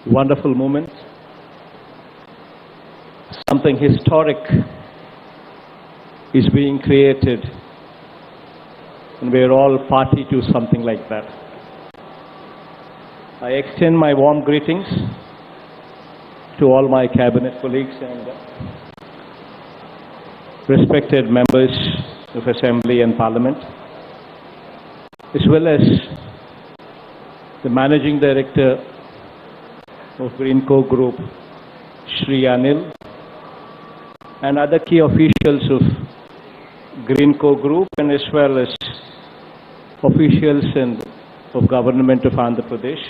wonderful moment. Something historic is being created, and we're all party to something like that. I extend my warm greetings to all my cabinet colleagues and respected members of Assembly and Parliament, as well as the Managing Director of Greenko Group, Shri Anil, and other key officials of Greenko Group, and as well as officials and of Government of Andhra Pradesh,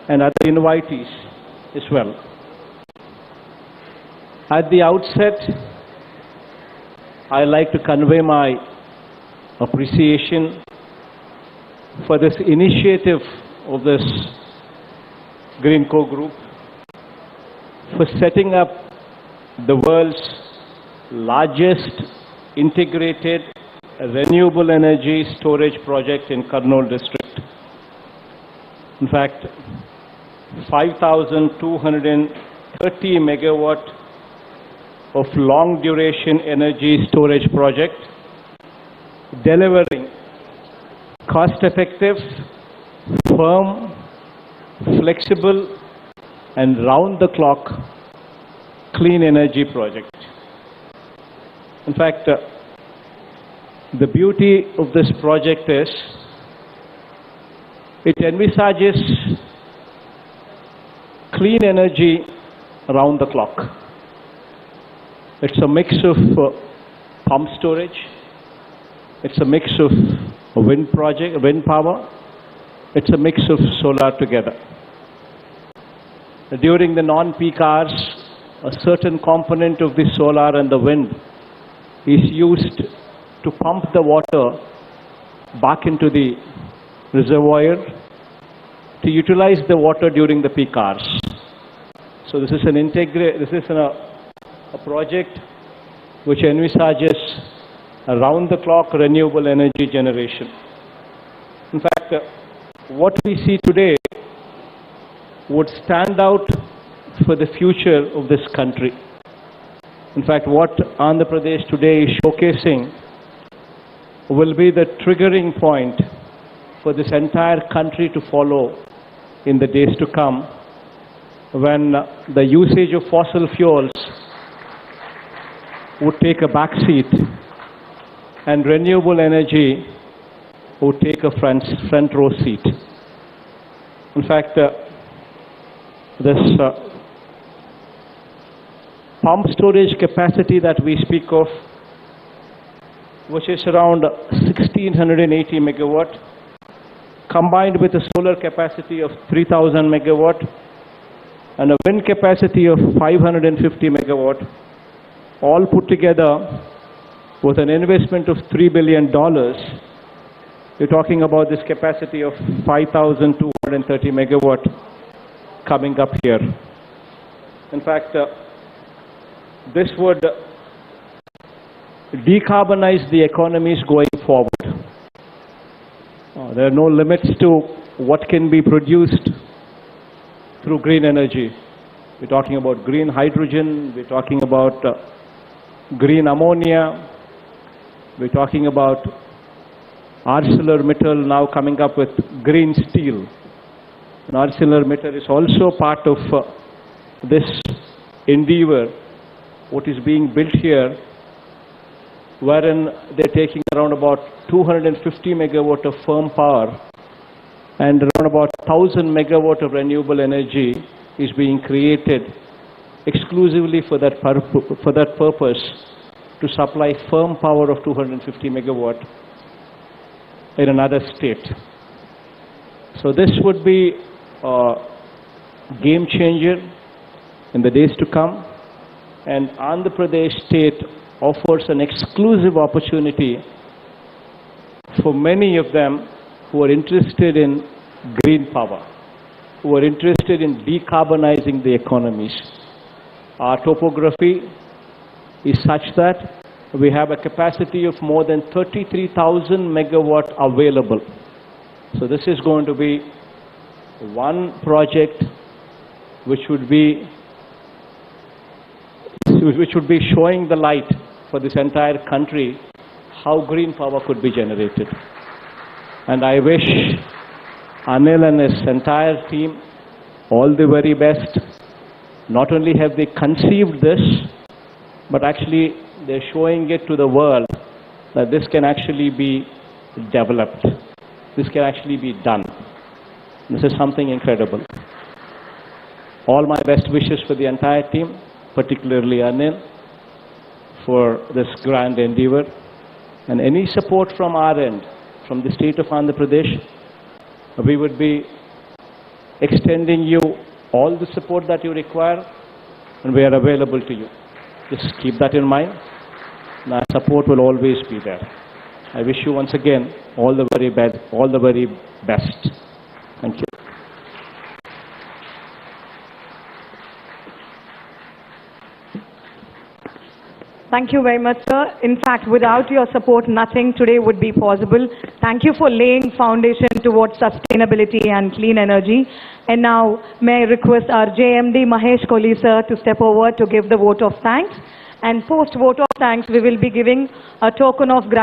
and other invitees as well. At the outset, I like to convey my appreciation for this initiative of this Greenko Group for setting up the world's largest integrated renewable energy storage project in Kurnool district. In fact, 5,230 megawatt of long duration energy storage project, delivering cost-effective, firm, flexible, and round-the-clock clean energy project. In fact, the beauty of this project is it envisages clean energy around the clock. It's a mix of pump storage, it's a mix of wind power, it's a mix of solar together. During the non-peak hours, a certain component of the solar and the wind is used to pump the water back into the reservoir to utilize the water during the peak hours. So this is a project which envisages around-the-clock renewable energy generation. In fact, what we see today would stand out for the future of this country. In fact, what Andhra Pradesh today is showcasing will be the triggering point for this entire country to follow in the days to come, when the usage of fossil fuels would take a back seat and renewable energy would take a front row seat. In fact, this pump storage capacity that we speak of, which is around 1,680 megawatt, combined with a solar capacity of 3,000 megawatt and a wind capacity of 550 megawatt, all put together with an investment of $3 billion, you're talking about this capacity of 5,230 megawatt coming up here. In fact, this would decarbonize the economies going forward. There are no limits to what can be produced through green energy. We're talking about green hydrogen, we're talking about green ammonia, we're talking about ArcelorMittal now coming up with green steel. And ArcelorMittal is also part of this endeavor, what is being built here, wherein they're taking around about 250 megawatt of firm power and around about 1,000 megawatt of renewable energy is being created exclusively for that purpose, to supply firm power of 250 megawatt in another state. So this would be a game changer in the days to come, and Andhra Pradesh state offers an exclusive opportunity for many of them who are interested in green power, who are interested in decarbonizing the economies. Our topography is such that we have a capacity of more than 33,000 megawatt available. So this is going to be one project which would be showing the light for this entire country how green power could be generated. And I wish Anil and his entire team all the very best. Not only have they conceived this, but actually they're showing it to the world that this can actually be developed. This can actually be done. This is something incredible. All my best wishes for the entire team, particularly Anil, for this grand endeavor. And any support from our end, from the state of Andhra Pradesh, we would be extending you all the support that you require, and we are available to you. Just keep that in mind. And our support will always be there. I wish you once again all the very best. Thank you. Thank you very much, sir. In fact, without your support, nothing today would be possible. Thank you for laying foundation towards sustainability and clean energy. And now, may I request our JMD Mahesh Kohli, sir, to step over to give the vote of thanks. And post vote of thanks, we will be giving a token of gratitude